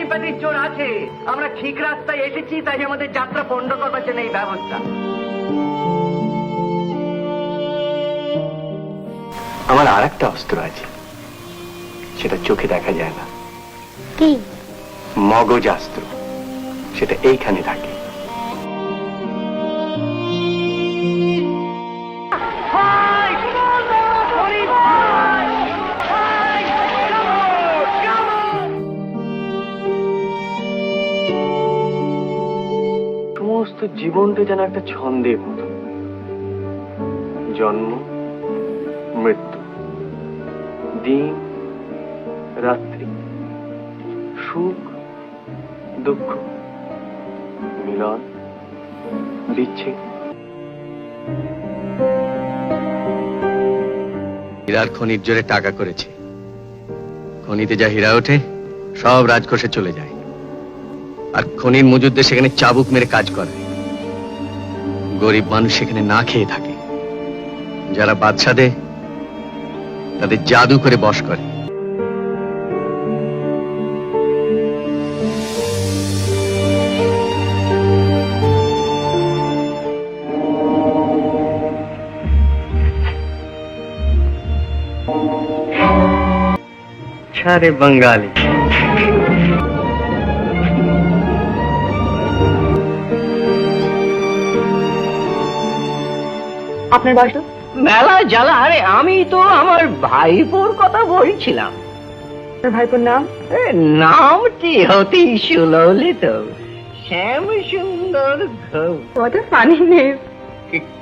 টেলিপ্যাথির জোর আছে। আমরা ঠিক রাস্তায় এসেছি, তাই আমাদের যাত্রা পণ্ড করবার জন্য এই ব্যবস্থা। আমার আর একটা অস্ত্র আছে, সেটা চোখে দেখা যায় না। কি? মগজাস্ত্র। সেটা এইখানে থাকে। সমস্ত জীবনটা যেন একটা ছন্দের মতো, জন্ম মৃত্যু, দিন রাত্রি, সুখ দুঃখ, মিলন বিচ্ছেদ। হীরার খনির জোরে টাকা করেছে। খনিতে যা হীরা ওঠে সব রাজকোষে চলে যায়, আর খনির মজুদদের সেখানে চাবুক মেরে কাজ করে। গরিব মানুষ সেখানে না খেয়ে থাকে। যারা বাদশাদের তাদের জাদু করে বশ করে। সারে বাঙালি। আপনার বয়স? মেলা জ্বালা। আরে আমি তো আমার ভাইপোর কথা বলছিলাম। ভাইপোর নাম? নামটি অতি সুললিত, শ্যাম সুন্দর Ghosh. What a funny name.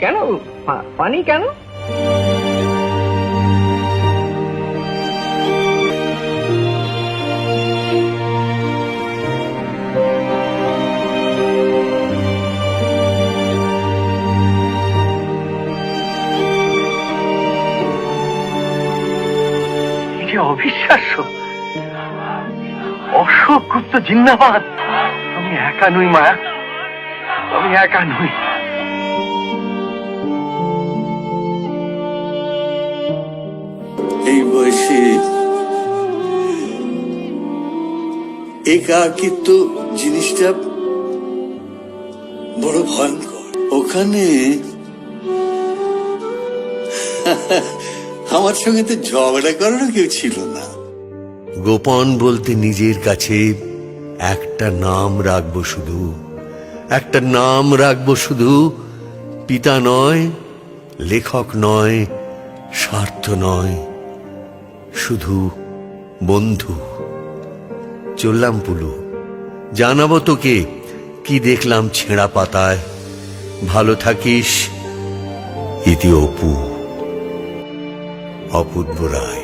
কেন পানি কেন? অবিশ্বাস্য। অশোক গুপ্ত জিন্দাবাদ। আমি একা নই মায়া, আমি একা নই। এই বয়সে একাকিত্ব জিনিসটা বড় ভয়ঙ্কর। ওখানে আমার সঙ্গে তো ঝগড়া করারও কেউ ছিল না। গোপন বলতে নিজের কাছে একটা নাম রাখবো শুধু, একটা নাম রাখবো শুধু। পিতা নয়, লেখক নয়, স্বার্থ নয়, শুধু বন্ধু। চললাম পুলু, জানাবো তোকে কি দেখলাম ছেঁড়া পাতায়। ভালো থাকিস। ইতি অপু, অপূর্ব রায়।